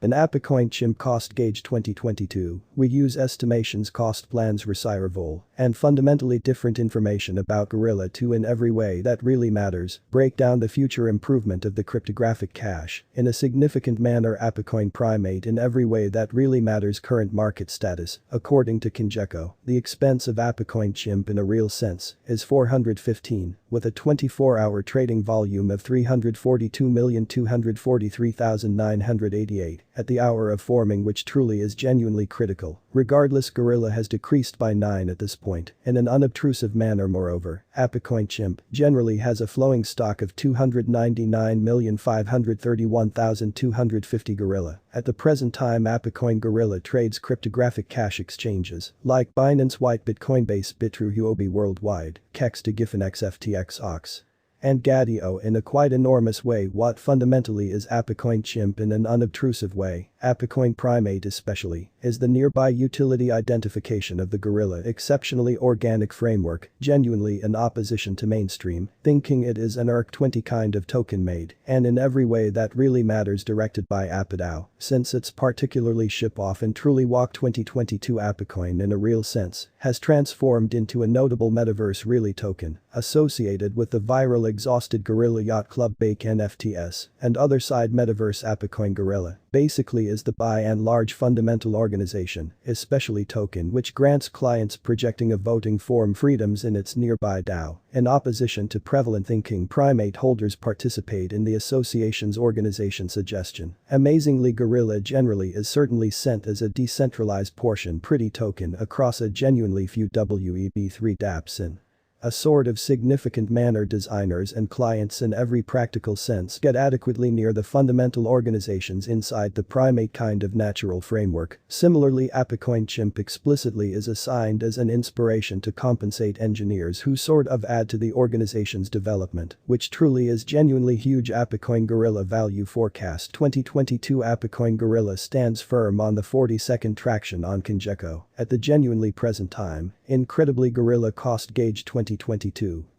An apecoin chimp cost gauge 2022, we use estimations cost plans recirable, and fundamentally different information about Gorilla 2 in every way that really matters, break down the future improvement of the cryptographic cache, in a significant manner apecoin primate in every way that really matters current market status, according to Kinjeko, the expense of apecoin chimp in a real sense, is 415, with a 24-hour trading volume of 342,243,988. At the hour of forming, which truly is genuinely critical. Regardless, Gorilla has decreased by 9 at this point, in an unobtrusive manner. Moreover, apecoin chimp generally has a flowing stock of 299,531,250 Gorilla. At the present time, apecoin Gorilla trades cryptographic cash exchanges, like Binance Whitebit, Coinbase, Bitrue, Huobi worldwide, Kex to Giffen XFTX Ox. And Gadio in a quite enormous way. What fundamentally is apecoin chimp in an unobtrusive way, apecoin primate especially, is the nearby utility identification of the Gorilla exceptionally organic framework, genuinely in opposition to mainstream thinking. It is an ERC20 kind of token made, and in every way that really matters, directed by ApeDAO, since its particularly ship-off and truly walk 2022 apecoin in a real sense, has transformed into a notable metaverse really token, associated with the viral exhausted Gorilla Yacht Club Bake NFTs, and other side metaverse apecoin Gorilla. Basically is the by and large fundamental organization, especially token, which grants clients projecting of voting form freedoms in its nearby DAO. In opposition to prevalent thinking, primate holders participate in the association's organization suggestion. Amazingly, Gorilla generally is certainly sent as a decentralized portion pretty token across a genuinely few WEB3 dApps in a sort of significant manner. Designers and clients in every practical sense get adequately near the fundamental organizations inside the primate kind of natural framework. Similarly, apecoin chimp explicitly is assigned as an inspiration to compensate engineers who sort of add to the organization's development, which truly is genuinely huge. Apecoin Gorilla value forecast 2022 apecoin Gorilla stands firm on the 42nd traction on Kinjeko. At the genuinely present time, incredibly Gorilla cost gauge 2022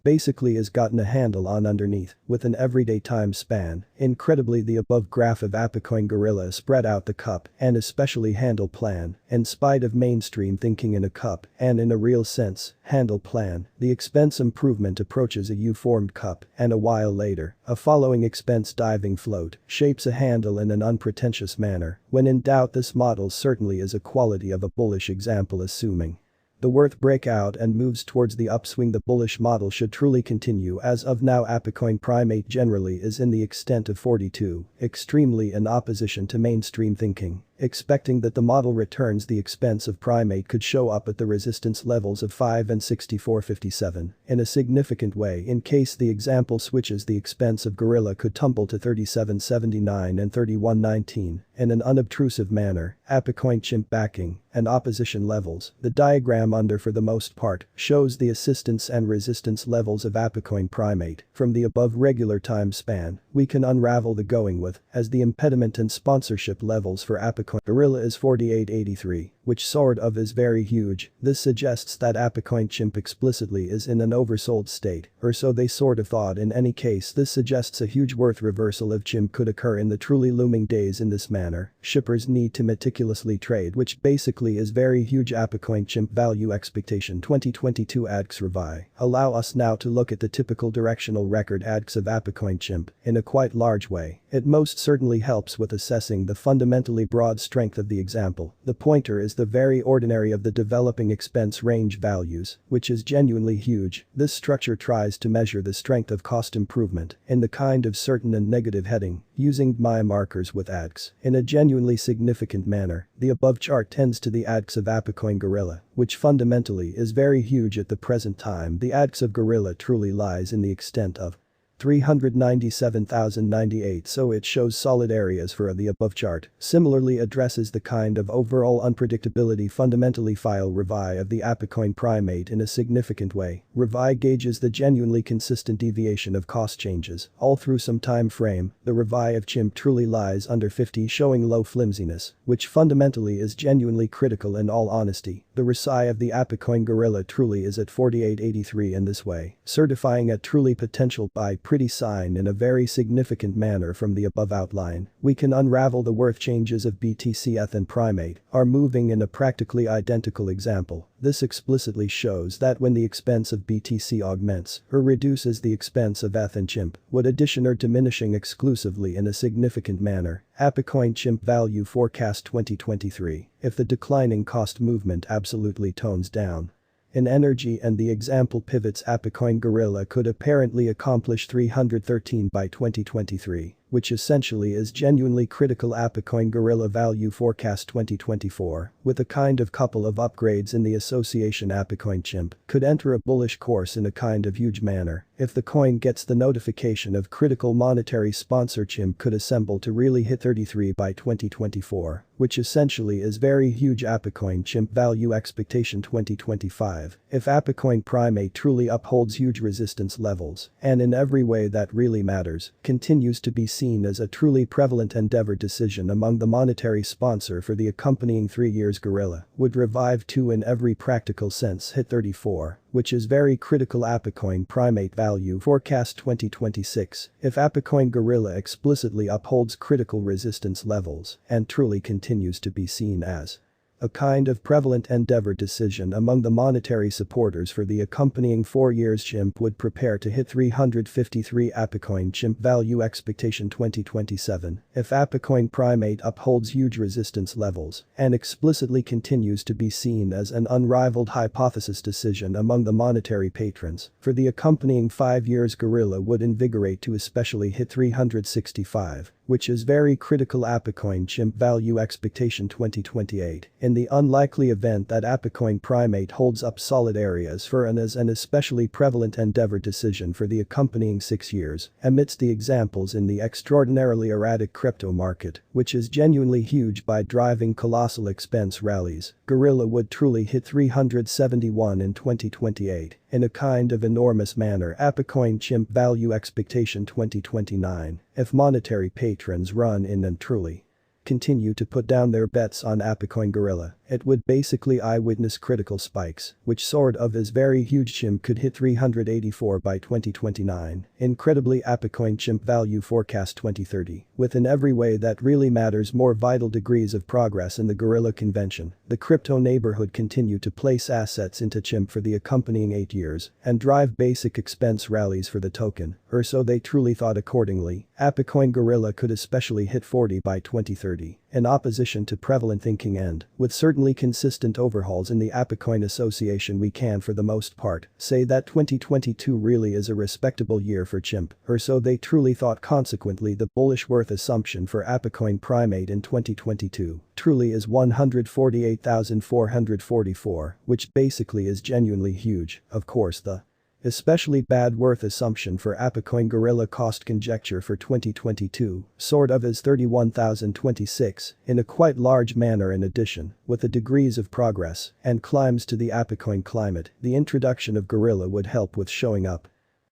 basically is gotten a handle on underneath, with an everyday time span. Incredibly, the above graph of apecoin Gorilla spread out the cup and especially handle plan, in spite of mainstream thinking. In a cup, and in a real sense, handle plan, the expense improvement approaches a U-formed cup, and a while later, a following expense diving float shapes a handle in an unpretentious manner. When in doubt, this model certainly is a quality of a bullish example, assuming the worth breakout and moves towards the upswing. The bullish model should truly continue. As of now, apecoin primate generally is in the extent of 42, extremely in opposition to mainstream thinking. Expecting that the model returns, the expense of primate could show up at the resistance levels of 5 and 64.57 in a significant way. In case the example switches, the expense of Gorilla could tumble to 37.79 and 31.19 in an unobtrusive manner. Apecoin chimp backing and opposition levels. The diagram under, for the most part, shows the assistance and resistance levels of apecoin primate. From the above regular time span, we can unravel the going with as the impediment and sponsorship levels for apecoin. Gorilla is 48.83, which sort of is very huge. This suggests that apecoin chimp explicitly is in an oversold state, or so they sort of thought. In any case, this suggests a huge worth reversal of chimp could occur in the truly looming days. In this manner, shippers need to meticulously trade, which basically is very huge. Apecoin chimp value expectation 2022 ADX revi. Allow us now to look at the typical directional record ADX of apecoin chimp in a quite large way. It most certainly helps with assessing the fundamentally broad strength of the example. The pointer is the very ordinary of the developing expense range values, which is genuinely huge. This structure tries to measure the strength of cost improvement in the kind of certain and negative heading, using my markers with ADX in a genuinely significant manner. The above chart tends to the ADX of apecoin Gorilla, which fundamentally is very huge at the present time. The ADX of Gorilla truly lies in the extent of 397,098, so it shows solid areas for the above chart. Similarly addresses the kind of overall unpredictability fundamentally file revi of the apecoin primate in a significant way. Revi gauges the genuinely consistent deviation of cost changes all through some time frame. The revi of chimp truly lies under 50, showing low flimsiness, which fundamentally is genuinely critical. In all honesty, the RSI of the apecoin Gorilla truly is at 48.83 in this way, certifying a truly potential buy pretty sign in a very significant manner from the above outline, we can unravel the worth changes of BTC ETH and Primate are moving in a practically identical example. This explicitly shows that when the expense of BTC augments or reduces the expense of ETH and CHIMP, would addition or diminishing exclusively in a significant manner. Apecoin CHIMP value forecast 2023, if the declining cost movement absolutely tones down. In energy and the example pivots, Apecoin Gorilla could apparently accomplish 313 by 2023, which essentially is genuinely critical. Apecoin Gorilla value forecast 2024, with a kind of couple of upgrades in the association. Apecoin CHIMP could enter a bullish course in a kind of huge manner. If the coin gets the notification of critical monetary sponsor, CHIMP could assemble to really hit 33 by 2024, which essentially is very huge. Apecoin CHIMP value expectation 2025, if Apecoin Primate truly upholds huge resistance levels, and in every way that really matters, continues to be seen as a truly prevalent endeavor decision among the monetary sponsor for the accompanying 3 years, Gorilla would revive to in every practical sense hit 34, which is very critical. Apecoin Primate value forecast 2026, if Apecoin Gorilla explicitly upholds critical resistance levels and truly continues to be seen as a kind of prevalent endeavor decision among the monetary supporters for the accompanying 4 years. CHIMP would prepare to hit 353. Apecoin CHIMP value expectation 2027, if Apecoin Primate upholds huge resistance levels and explicitly continues to be seen as an unrivaled hypothesis decision among the monetary patrons for the accompanying 5 years. Gorilla would invigorate to especially hit 365, which is very critical. Apecoin CHIMP value expectation 2028, in the unlikely event that Apecoin Primate holds up solid areas for an especially prevalent endeavor decision for the accompanying 6 years, amidst the examples in the extraordinarily erratic crypto market, which is genuinely huge by driving colossal expense rallies. Gorilla would truly hit 371 in 2028, in a kind of enormous manner. Apecoin CHIMP value expectation 2029, if monetary patrons run in and truly continue to put down their bets on Apecoin Gorilla, it would basically eyewitness critical spikes, which sort of is very huge. CHIMP could hit 384 by 2029, incredibly. Apecoin CHIMP value forecast 2030, with in every way that really matters more vital degrees of progress in the Gorilla convention. The crypto neighborhood continue to place assets into CHIMP for the accompanying 8 years and drive basic expense rallies for the token, or so they truly thought. Accordingly, Apecoin Gorilla could especially hit 40 by 2030, in opposition to prevalent thinking, and with certainly consistent overhauls in the Apecoin association, we can for the most part say that 2022 really is a respectable year for CHIMP, or so they truly thought. Consequently, the bullish worth assumption for Apecoin Primate in 2022 truly is 148,444, which basically is genuinely huge. Of course, the especially bad worth assumption for Apecoin Gorilla cost conjecture for 2022 sort of is 31,026 in a quite large manner. In addition, with the degrees of progress and climbs to the Apecoin climate, the introduction of Gorilla would help with showing up